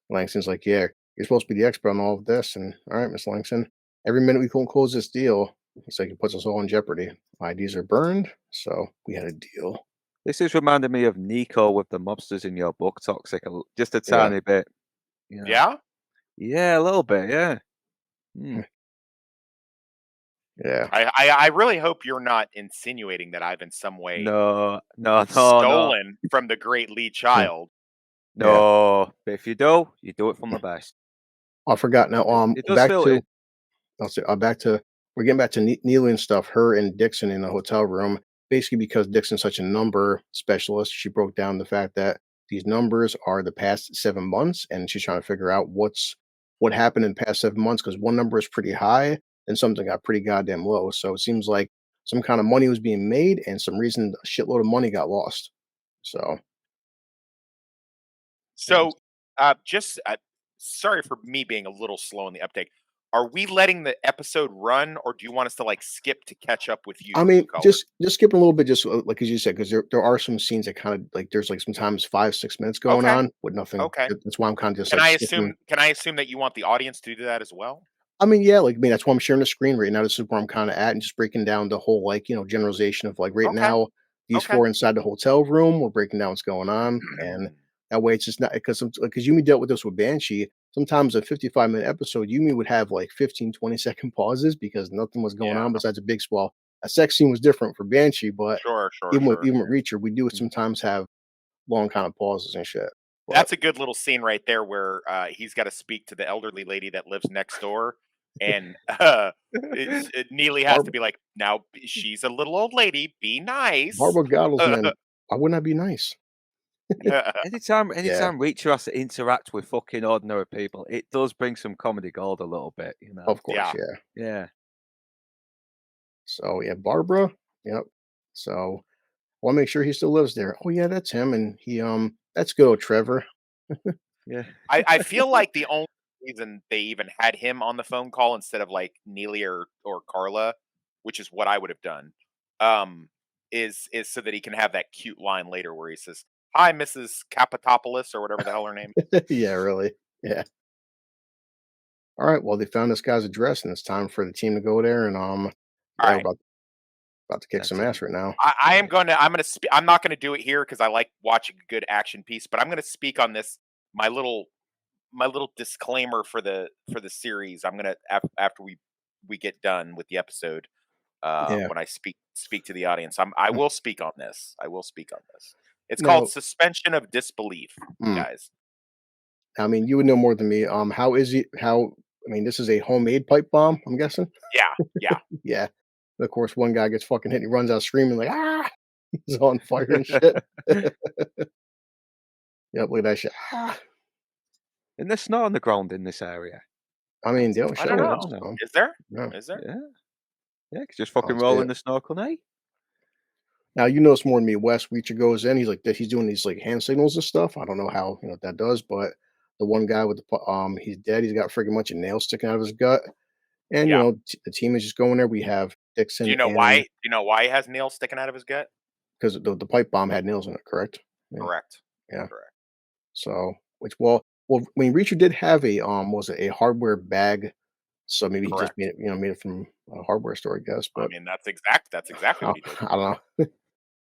Langston's like, "Yeah, you're supposed to be the expert on all of this." And all right, Miss Langston, every minute we couldn't close this deal, he's like, it puts us all in jeopardy. IDs are burned, so we had a deal. This is reminding me of Nico with the mobsters in your book, Toxic, just a Yeah, tiny bit. You know. Yeah, Yeah, a little bit. Yeah. Mm. yeah. I really hope you're not insinuating that I've in some way No, no, no, no, stolen from the great Lee Hmm, Child. yeah. no. But if you do it from the best. I forgot now. It does Back feel to it. I'll say back to we're getting back to Neely and stuff. Her and Dixon in the hotel room, basically because Dixon's such a number specialist. She broke down the fact that these numbers are the past 7 months, and she's trying to figure out what happened in the past 7 months because one number is pretty high and something got pretty goddamn low. So it seems like some kind of money was being made, and some reason a shitload of money got lost. So So, just sorry for me being a little slow in the uptake. Are we letting the episode run, or do you want us to like skip to catch up with I you, mean, Blue Collar? just skip a little bit, just like as you said, because there are some scenes that kind of like there's like sometimes 5 6 minutes going Okay, on with nothing. okay. That's why I'm kind of just Can like I skipping. assume? Can I assume that you want the audience to do that as well? I mean, yeah, like, I mean, that's why I'm sharing the screen right now. This is where I'm kinda at and just breaking down the whole, like, generalization of, like, right Okay, now, these okay. 4 inside the hotel room, we're breaking down what's going on, and that way it's just not because Yumi dealt with this with Banshee. Sometimes a 55-minute episode, Yumi would have, like, 15 20-second pauses because nothing was going Yeah. on besides a big swell. A sex scene was different for Banshee, but Sure, sure, even with sure. even with Reacher, we do Mm. sometimes have long kind of pauses and shit, but That's a good little scene right there where he's got to speak to the elderly lady that lives next door, and Neely has to Barb be like, "Now she's a little old lady. Be nice." Barbara Goddles, man, why wouldn't that be nice? Anytime, Yeah, anytime Reacher has to interact with fucking ordinary people, it does bring some comedy gold a little bit, you know. of course, Yeah. yeah. Yeah, So, yeah, Barbara, yep. So, wanna make sure he still lives there. "Oh, yeah, that's him," and "That's good old Trevor." yeah, I feel like the only reason they even had him on the phone call instead of like Neely or Carla, which is what I would have done, um, is so that he can have that cute line later where he says, "Hi, Mrs. Capitopoulos," or whatever the hell her name. Yeah, really. Yeah. Alright, well, they found this guy's address, and it's time for the team to go there, and, All yeah, we're right. about to kick time some to ass right now. I am going to I'm not going to do it here because I like watching a good action piece, but I'm going to speak on this my little my little disclaimer for the series. I'm going to after we get done with the episode Yeah. when I speak to the audience. I Mm. will speak on this. I will speak on this. It's called Now suspension of disbelief, mm, guys. I mean, you would know more than me, how is he how I mean, this is a homemade pipe bomb, I'm guessing? Yeah, yeah. Yeah. Of course, one guy gets fucking hit, and he runs out screaming like, "Ah!" He's on fire and shit. Yep, look at that shit. "Ah!" and there's snow on the ground in this area. I mean, they don't I don't show it, I know. don't know. Is there? yeah, Is there? Yeah, yeah, just I fucking don't see roll in it. the snow, couldn't he? Now, you notice more than me, Wes Reacher goes in, he's doing these, like, hand signals and stuff. I don't know how, what that does, but the one guy with he's dead, he's got freaking bunch of nails sticking out of his gut, and, Yeah. the team is just going there. We have Do you Dixon know why? and Do you know why he has nails sticking out of his gut? because the pipe bomb had nails in it, correct? Yeah, Correct. yeah. Correct. So, I mean, Reacher did have was it a hardware bag, so maybe he just Correct. made it from a hardware store, I guess, I but mean, that's exactly what he did. I don't know.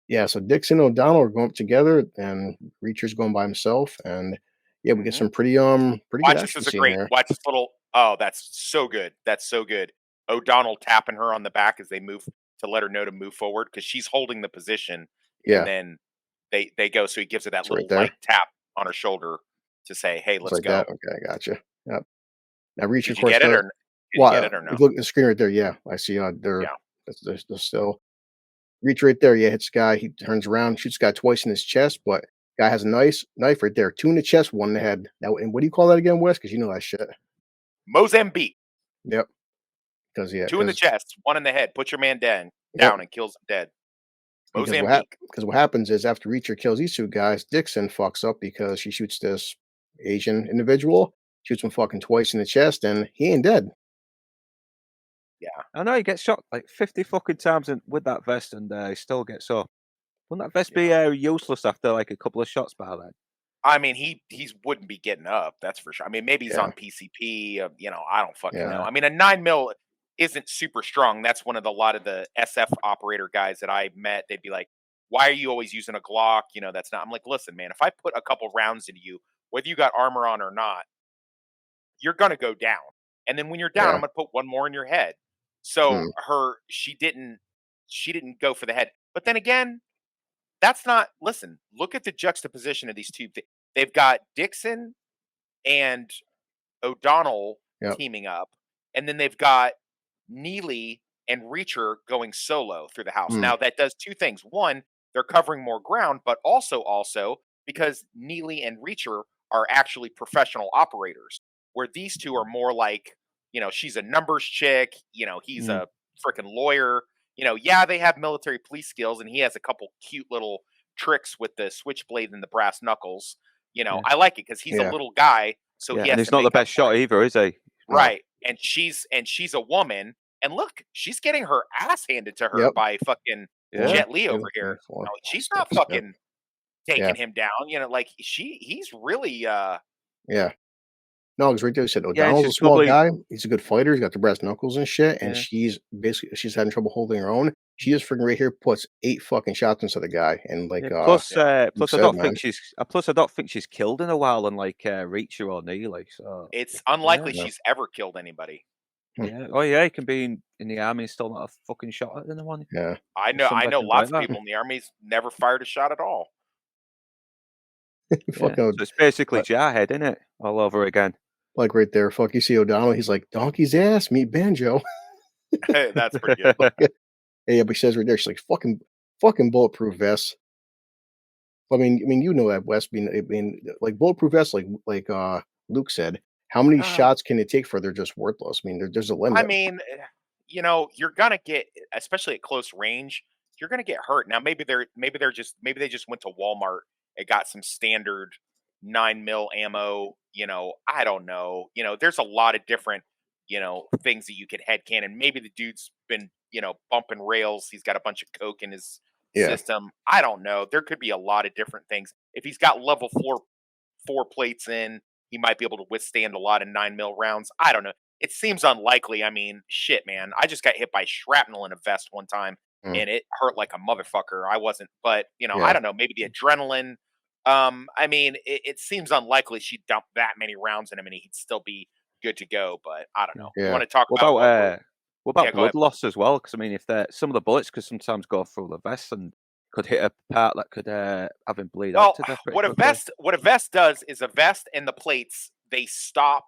Yeah, so Dixon and O'Donnell are going up together, and Reacher's going by himself, and yeah, we get Mhm. some pretty good Watch this action is a scene great here. watch this little oh, that's so good. That's so good. O'Donnell tapping her on the back as they move to let her know to move forward because she's holding the position, and Yeah, then they go. So he gives her that it's right little there. light tap on her shoulder to say, "Hey, It's let's like that. go." Okay, I gotcha. Yep. Now Reacher, of Did you course, get it the or did you get well, it or no? if you look at the screen right there, yeah, I see. Yeah. There's still Reach right there. Yeah, hits the guy. He turns around, shoots the guy twice in his chest, but guy has a nice knife right there. Two in the chest, one in the head. Now, and what do you call that again, Wes? Because you know that shit. Mozambique. Yep. Because yeah, Two in the chest, one in the head. Put your man yep. down and kills him dead. Because Mozambique. what happens is after Reacher kills these two guys, Dixon fucks up because she shoots this Asian individual, shoots him fucking twice in the chest, and he ain't dead. Yeah. I know he gets shot like 50 fucking times and with that vest, and he still gets up. Wouldn't that vest Yeah. be useless after like a couple of shots by then? I mean, he wouldn't be getting up. That's for sure. I mean, maybe he's Yeah, on PCP. I don't fucking yeah, know. Yeah. I mean, a 9 mil isn't super strong. That's one of the lot of the SF operator guys that I met. They'd be like, "Why are you always using a Glock?" That's not. I'm like, listen, man. If I put a couple rounds into you, whether you got armor on or not, you're gonna go down. And then when you're down, I'm yeah. gonna put one more in your head. So Mm, she didn't go for the head. But then again, that's not. Listen, look at the juxtaposition of these two. They've got Dixon and O'Donnell yep. teaming up, and then they've got Neely and Reacher going solo through the house. Mm, Now that does two things. One, they're covering more ground, but also because Neely and Reacher are actually professional operators, where these two are more like, she's a numbers chick, he's Mm, a freaking lawyer. Yeah, they have military police skills, and he has a couple cute little tricks with the switchblade and the brass knuckles. Yeah, I like it because he's a yeah. little guy, so yeah, he and has he's to not the make up best for shot it. either, is he? No. Right, and she's a woman, and look, she's getting her ass handed to her Yep. by fucking Yeah, 1, Jet Li 2, over 3, here. 4, No, 5, she's not 6. Yep. fucking Yeah. taking him down, like, he's really, Yeah. No, because right there, he said yeah, and O'Donnell's a she's small probably guy. He's a good fighter. He's got the brass knuckles and shit. And yeah. she's having trouble holding her own. She just freaking right here puts 8 fucking shots into the guy. And Yeah, like plus, yeah, Luke plus I said, don't man. think she's killed in a while, unlike Reacher or Neely. So it's yeah, unlikely Yeah. she's ever killed anybody. Hmm, yeah. Oh yeah, he can be in the army and still not a fucking shot at anyone. yeah. There's some I know veterans like lots of that. people in the army's never fired a shot at all. Yeah, Fucking so it's basically like, Jarhead, isn't it? All over again. like right there. Fuck you see O'Donnell. He's like, donkey's ass, meet Banjo. That's pretty good. Yeah, but he says right there, she's like, fucking bulletproof vest. I mean, you know that West. I mean, like bulletproof vests, like Luke said. How many Uh, shots can it take for they're just worthless? I mean, there's a I limit. mean, you're gonna get, especially at close range, you're gonna get hurt. Now maybe they just went to Walmart and got some standard 9 mil ammo. I don't know. There's a lot of different things that you could head cannon. Maybe the dude's been bumping rails. He's got a bunch of coke in his Yeah, system. I don't know. There could be a lot of different things. If he's got level four plates in, he might be able to withstand a lot of 9 mil rounds. I don't know. It seems unlikely. I mean, shit, man. I just got hit by shrapnel in a vest one time, mm, and it hurt like a motherfucker. I wasn't, but I yeah, don't know. Maybe the adrenaline. I mean, it seems unlikely she'd dump that many rounds in him, and he'd still be good to go. But I don't know. You yeah, want to talk What about about what we're? what Yeah, about go ahead. blood loss as well? Because I mean, if some of the bullets could sometimes go through the vest and could hit a part that could have him bleed out Well, to death pretty quickly. what a vest does is a vest and the plates, they stop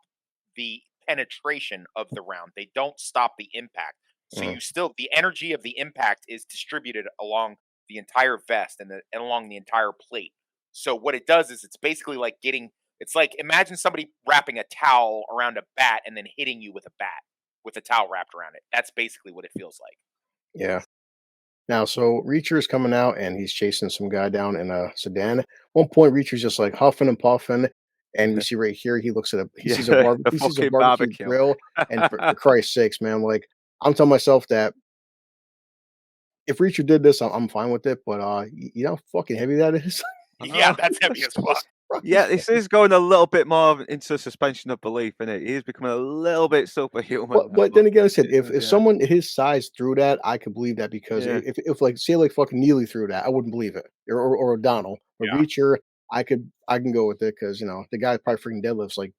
the penetration of the round. They don't stop the impact. So mm, the energy of the impact is distributed along the entire vest and along the entire plate. So what it does is it's basically like it's like, imagine somebody wrapping a towel around a bat and then hitting you with a bat with a towel wrapped around it. That's basically what it feels like. yeah. Now, so Reacher is coming out and he's chasing some guy down in a sedan. One point, Reacher's just like huffing and puffing, and we see right here Yeah, a he sees a fucking barbecue barbecue. grill, and for Christ's sakes, man, like I'm telling myself that if Reacher did this, I'm fine with it, but you know how fucking heavy that is. I Yeah, know. that's heavy That's as so fuck. Yeah, surprising. this is going a little bit more into suspension of belief, isn't it? He is becoming a little bit superhuman now, But but then again, I said if yeah, someone his size threw that, I could believe that because yeah, if like say like fucking Neely threw that, I wouldn't believe it or O'Donnell or Yeah. Reacher. I can go with it because the guy probably freaking deadlifts like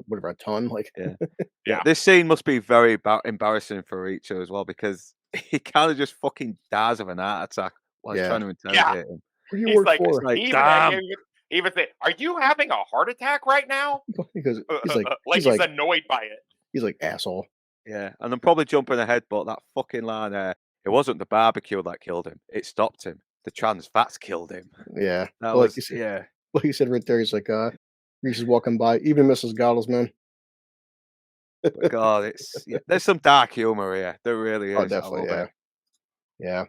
whatever a ton. Like yeah, yeah. Yeah. This scene must be very embarrassing for Richo as well because he kind of just fucking dies of an heart attack while he's yeah, trying to Yeah. interrogate him. who do you He's work like, It's for? like, he even damn. he even say, "Are you having a heart attack right now?" Because Like he's annoyed by it. he's like asshole. Yeah, and I'm probably jumping ahead, but that fucking line, it wasn't the barbecue that killed him; it stopped him. The trans fats killed him. Yeah, That but was yeah. like you said right there, he's like Reacher's walking by, even Mrs. Gottles, But God, it's yeah. There's some dark humor here. There really Oh, is. I definitely, love yeah, it. yeah.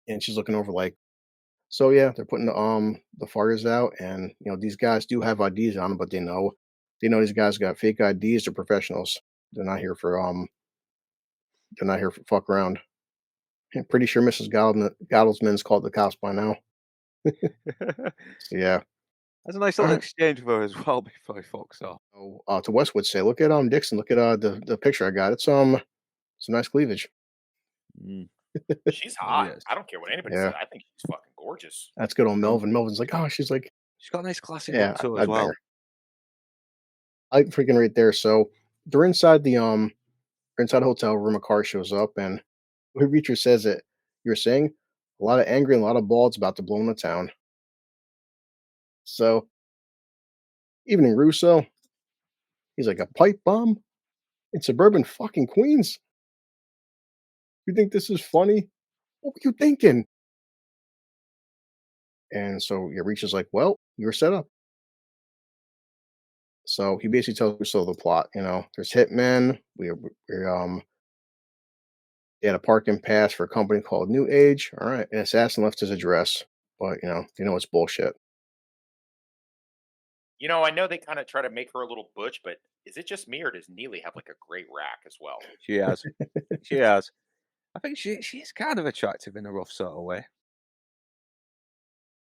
And she's looking over like, so yeah, they're putting the fires out, and these guys do have IDs on them, but they know these guys got fake IDs. They're professionals. They're not here for they're not here for fuck around. I'm pretty sure Mrs. Gottelsman's called the cops by now. So yeah. That's a nice little exchange with her as well before he fucks off. So, to Westwood say, look at Dixon, look at the picture I got. It's a nice cleavage. Mm. She's Oh hot. yes, I don't care what anybody says. Yeah, I think she's fucking gorgeous. that's good on um, Melvin. Melvin's like, oh, she's like, she's got a nice classy look yeah, to her as I'd bang her. well. I freaking right there. So they're inside the hotel room. A car shows up, and Reacher says it. You're saying a lot of angry and a lot of balls about to blow in the town. So evening, Russo. He's like a pipe bomb in suburban fucking Queens. You think this is funny? What were you thinking? And so yeah, Reach is like, well, you were set up. So he basically tells Russo the plot. There's hitmen. They had a parking pass for a company called New Age. All right, an assassin left his address, but it's bullshit. I know they kind of try to make her a little butch, but is it just me or does Neely have like a great rack as well? She has. She has. I think she's kind of attractive in a rough sort of way.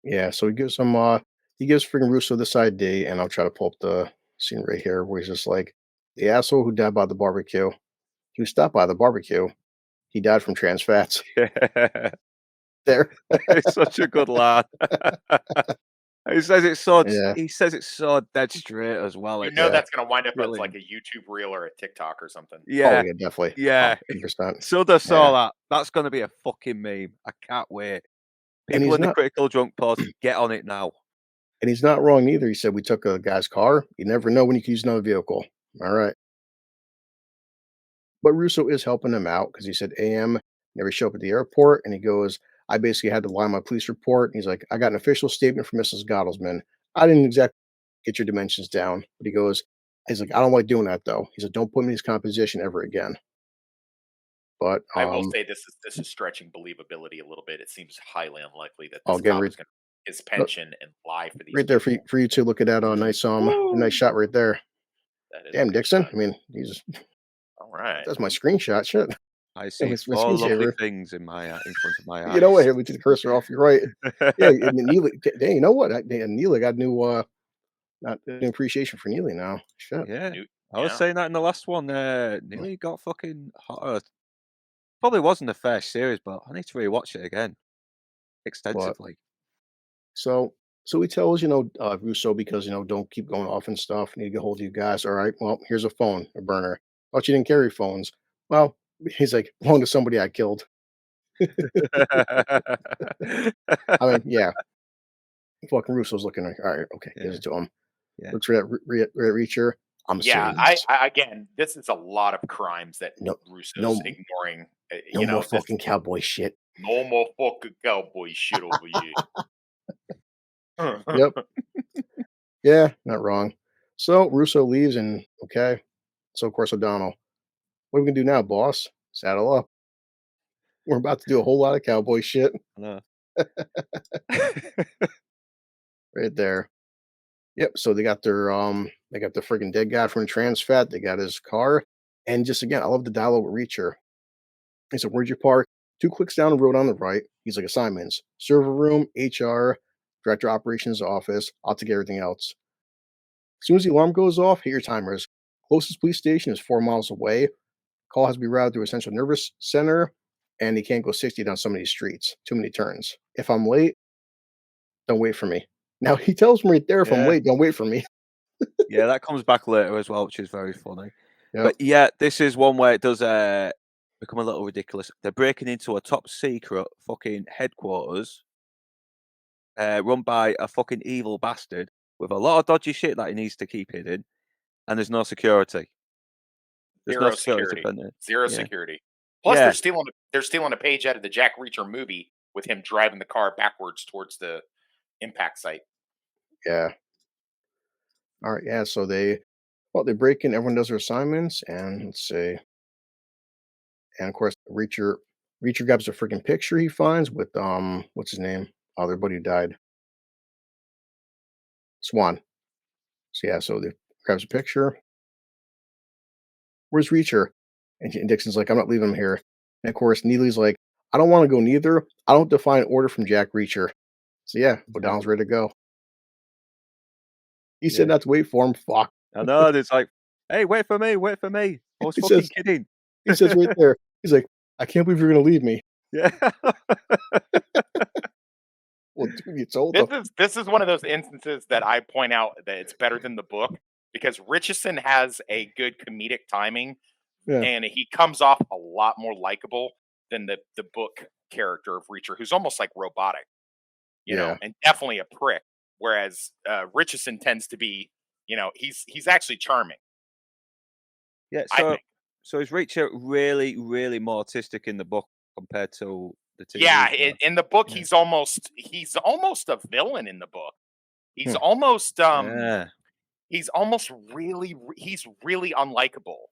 Yeah, so he gives freaking Russo this ID, and I'll try to pull up the scene right here where he's just like, the asshole who died by the barbecue. He was stopped by the barbecue. He died from trans fats. Yeah. There. It's such a good lad. He says it so Yeah. he says it so dead straight as well. You know It's Yeah. that's gonna wind up as like brilliant. a YouTube reel or a TikTok or something. Oh Yeah, yeah, definitely. yeah. 100%. Soda Yeah. saw that. That's gonna be a fucking meme. I can't wait. And People he's in the not critical drunk post, get on it now. and he's not wrong either. He said we took a guy's car. You never know when you can use another vehicle. All right. But Russo is helping him out because he said AM never show up at the airport. And he goes, I basically had to lie on my police report. And he's like, I got an official statement from Mrs. Gottelsman. I didn't exactly get your dimensions down. But he's like, I don't like doing that though. He said, don't put me in this kind of position ever again. But I will say this is stretching believability a little bit. It seems highly unlikely that this again, cop is going to his pension and lie for these right there people. for you to look at that a nice Woo! shot right there. That is a Damn, good Dixon. shot. I mean, he's All right. that's my screenshot. Shit. I Yeah, see my 4 lovely screensaver. things in front of my You know what? eyes. Here, we took the cursor off. You're right. Yeah, I mean, Neely. Dang, you know what? Neely got new not new appreciation for Neely now. Shit. Yeah. New, I was yeah. saying that in the last one, nearly got fucking hotter. Probably wasn't a fair series, but I need to rewatch it again But extensively. so he tells Russo because don't keep going off and stuff. Need to get hold of you guys. All right. Well, here's a phone, a burner. Thought you didn't carry phones. Well, he's like belong to somebody I killed. I mean, yeah. Fucking Russo's looking like, all right, okay, gives Yeah, it to him. yeah. Looks for that Reacher. I'm Yeah, I, serious. I again, this is a lot of crimes that No, Russo's no, ignoring. no more This fucking cowboy shit. no more fucking cowboy shit over here. Yep. Yeah, not wrong. So Russo leaves, and okay. So of course O'Donnell, what are we gonna do now, boss? Saddle up. We're about to do a whole lot of cowboy shit I know. right there. Yep. So they got the freaking dead guy from Trans Fat. They got his car, and just again, I love the dialogue with Reacher. He said, "Where'd you park?" 2 clicks down the road on the right. He's like, "Assignments, server room, HR, director operations office. I'll take everything else." As soon as the alarm goes off, hit your timers. Closest police station is 4 miles away. Call has to be routed to a central nervous center, and he can't go 60 down some of these streets. Too many turns. If I'm late, don't wait for me. Now he tells me right there, if I'm Yeah, late, don't wait for me. yeah, that comes back later as well, which is very funny. Yep. But yeah, this is one where it does become a little ridiculous. They're breaking into a top secret fucking headquarters, run by a fucking evil bastard with a lot of dodgy shit that he needs to keep hidden, and there's no security. There's no Zero security security. defender. Zero Yeah, security. Plus, yeah, they're stealing a page out of the Jack Reacher movie with him driving the car backwards towards the impact site. Yeah. All right. Yeah. So they break in. Everyone does their assignments, and let's see. And of course, Reacher grabs a freaking picture he finds with what's his name? Oh, their buddy who died. Swan. So yeah, so they grabs a picture. Where's Reacher? And Dixon's like, I'm not leaving him here. And of course, Neely's like, I don't want to go neither. I don't defy an order from Jack Reacher. So yeah, mhm, O'Donnell's ready to go. He said yeah. not to wait for him. Fuck. I know. And it's like, hey, wait for me, wait for me. I was He fucking says kidding. he says right there. He's like, I can't believe you're gonna leave me. Yeah. Well, dude, you told This him. is this is one of those instances that I point out that it's better than the book because Richardson has a good comedic timing Yeah, and he comes off a lot more likable than the book character of Reacher, who's almost like robotic, yeah, and definitely a prick. Whereas Richardson tends to be, he's actually charming. Yeah, I so think. so is Reacher really, really more autistic in the book compared to the Yeah, TV show. in the book, Yeah. he's almost a villain in the book. He's Hmm. almost Yeah. he's almost he's really unlikable.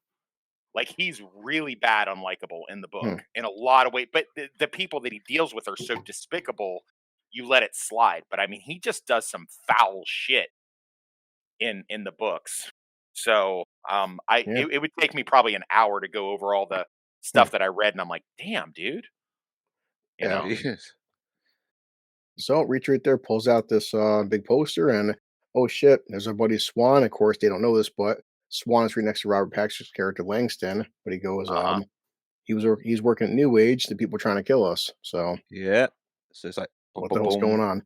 Like he's really bad unlikable in the book Hmm. in a lot of ways. But the people that he deals with are so despicable, you let it slide. But I mean, he just does some foul shit in the books. So Yeah. it would take me probably an hour to go over all the Hmm. stuff that I read, and I'm like, damn, dude, you Yeah. know. Yes. So Reach right there pulls out this big poster, and oh shit, there's our buddy Swan. Of course, they don't know this, but Swan is right next to Robert Paxton's character Langston. But he goes, Uh huh. he's working at New Age. The people trying to kill us. So Yeah. So it's like boom, what the boom, hell's boom. going on?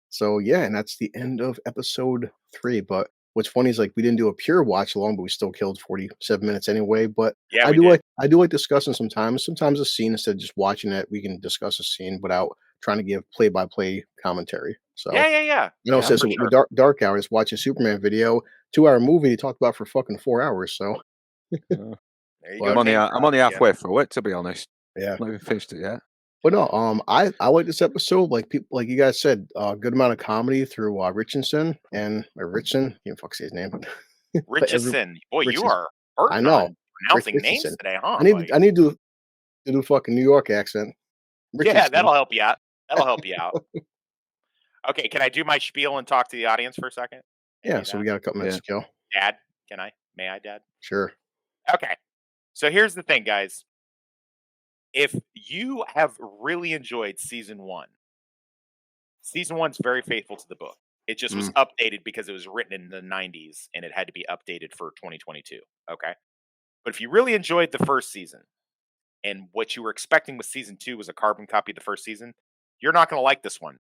So yeah, and that's the end of episode 3. But what's funny is like we didn't do a pure watch along, but we still killed 47 minutes anyway. But Yeah, we did. I do like discussing sometimes. Sometimes a scene instead of just watching it, we can discuss a scene without trying to give play by play commentary. So Yeah, yeah, yeah, you know, Yeah, so for with sure. dark hours watching Superman video, 2 hour movie he talked about for fucking 4 hours. So uh, There you go. but Name I'm only dropping again. halfway through it, to be honest. yeah. Not even finished it yet. But no, I like this episode. Like people, like you guys said, good amount of comedy through Richardson and Richardson. You can fuck say his name, but every Richardson. Boy, you Richardson. are I hurting know on pronouncing names Richardson. today, huh, buddy? I need to do fucking New York accent. Yeah, Richardson. that'll help you out. That'll help you out. Okay, can I do my spiel and talk to the audience for a second? Can I Yeah. do So we that? got a couple minutes Yeah. to kill. Dad, can I? May I, Dad? Sure. Okay. So here's the thing, guys. If you have really enjoyed season one's very faithful to the book. It just was Mm, updated because it was written in the 90s and it had to be updated for 2022. Okay. But if you really enjoyed the first season, and what you were expecting with season two was a carbon copy of the first season, you're not going to like this one.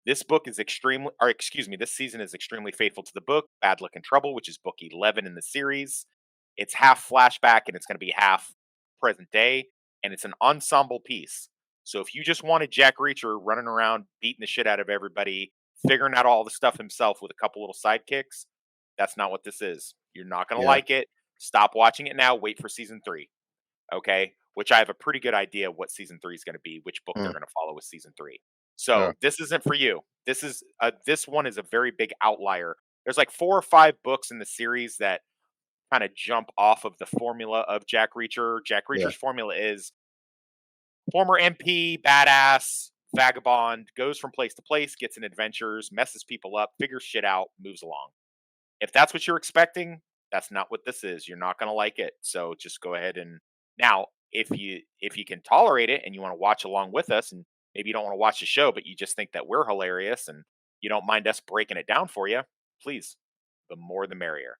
This book is extremely, or excuse me, this season is extremely faithful to the book, Bad Luck and Trouble, which is book 11 in the series. It's half flashback and it's going to be half present day, and it's an ensemble piece. So if you just wanted Jack Reacher running around beating the shit out of everybody, figuring out all the stuff himself with a couple little sidekicks, that's not what this is. You're not going to yeah. like it. Stop watching it now. Wait for season three. Okay, which I have a pretty good idea what season three is going to be, which book they're Mm, going to follow with season three. yeah. So this isn't for you. This one is a very big outlier. There's like 4 or 5 books in the series that kind of jump off of the formula of Jack Reacher. Jack Yeah. Reacher's formula is former MP, badass, vagabond, goes from place to place, gets in adventures, messes people up, figures shit out, moves along. If that's what you're expecting, that's not what this is. You're not going to like it. So just go ahead and now if you can tolerate it and you want to watch along with us, and maybe you don't want to watch the show but you just think that we're hilarious and you don't mind us breaking it down for you, please, the more the merrier.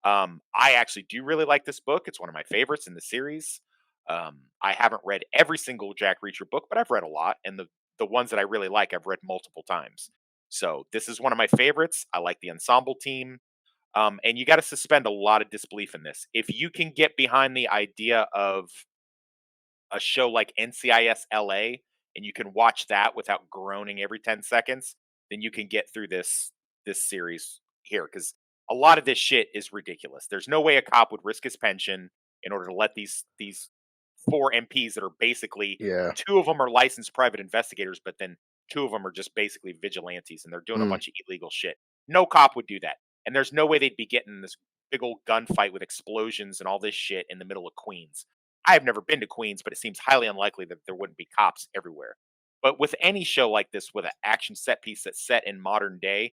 I actually do really like this book. It's one of my favorites in the series. I haven't read every single Jack Reacher book, but I've read a lot, and the ones that I really like I've read multiple times. So this is one of my favorites. I like the ensemble team. And you got to suspend a lot of disbelief in this. If you can get behind the idea of a show like NCIS LA and you can watch that without groaning every 10 seconds, then you can get through this series here cuz a lot of this shit is ridiculous. There's no way a cop would risk his pension in order to let these 4 MPs that are basically Yeah. 2 of them are licensed private investigators, but then 2 of them are just basically vigilantes and they're doing a Mm, bunch of illegal shit. No cop would do that. And there's no way they'd be getting this big old gunfight with explosions and all this shit in the middle of Queens. I have never been to Queens, but it seems highly unlikely that there wouldn't be cops everywhere. But with any show like this, with an action set piece that's set in modern day,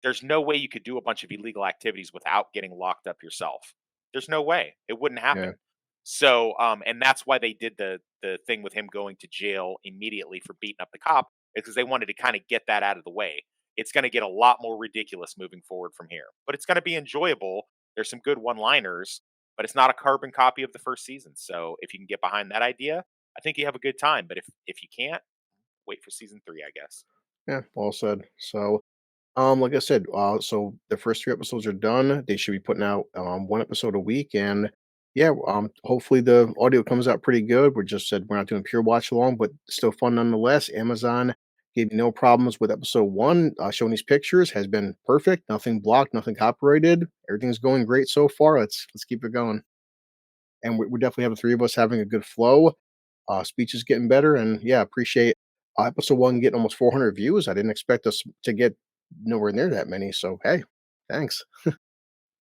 there's no way you could do a bunch of illegal activities without getting locked up yourself. There's no way. It wouldn't yeah. happen. So, and that's why they did the thing with him going to jail immediately for beating up the cop, because they wanted to kind of get that out of the way. It's going to get a lot more ridiculous moving forward from here, but it's going to be enjoyable. There's some good one-liners, but it's not a carbon copy of the first season. So, if you can get behind that idea, I think you have a good time. But if you can't, wait for season three, I guess. Yeah. Well said. So like I said, so the first 3 episodes are done. They should be putting out 1 episode a week, and yeah, hopefully the audio comes out pretty good. We just said we're not doing pure watch along, but still fun nonetheless. Amazon gave me no problems with episode 1. Showing these pictures has been perfect. Nothing blocked, nothing copyrighted. Everything's going great so far. Let's keep it going. And we're definitely having 3 of us having a good flow. speech is getting better, and yeah, appreciate episode 1 getting almost 400 views. I didn't expect us to get nowhere near that many. So hey, thanks.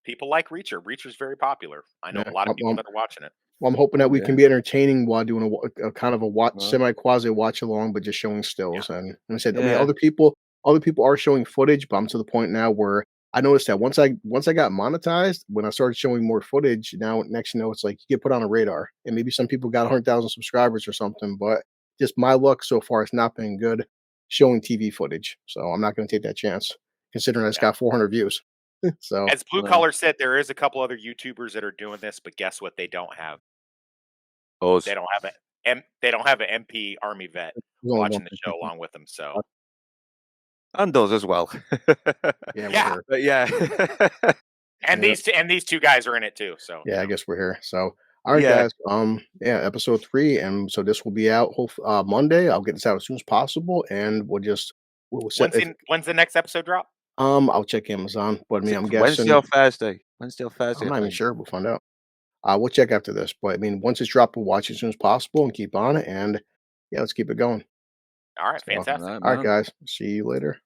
People like Reacher. Reacher's very popular. I know Yeah, a lot of people that are watching it. well, I'm hoping that we can Yeah. be entertaining while doing a kind of a watch, Well, semi quasi watch along, but just showing Yeah. stills. And I said, I mean, yeah. other people are showing footage, but I'm to the point now where I noticed that once I got monetized, when I started showing more footage, now next you know, it's like you get put on a radar, and maybe some people got 100,000 subscribers or something, but just my luck so far has not been good showing TV footage. So I'm not going to take that chance, considering I just Yeah. got 400 views. So As Blue Well, Collar said, there is a couple other YouTubers that are doing this, but guess what? They don't have. They us. don't have they don't have an MP Army vet there's only one watching the show person. along with them. So And us as well. Yeah, we're yeah, here. But yeah. Yeah. and these two guys are in it too. So Yeah, I guess we're here. So, all right, Yeah. guys. Yeah, episode 3, and so this will be out Monday. I'll get this out as soon as possible, and we'll set. when's the next episode drop? I'll check Amazon, but I Is mean, it I'm Wednesday or guessing Thursday? Wednesday or Thursday, I'm I not even think. sure. We'll find out. We'll check after this, but I mean, once it's dropped, we'll watch it as soon as possible and keep on it. And yeah, let's keep it going. All right, So, all fantastic. Right, right, man. guys. See you later.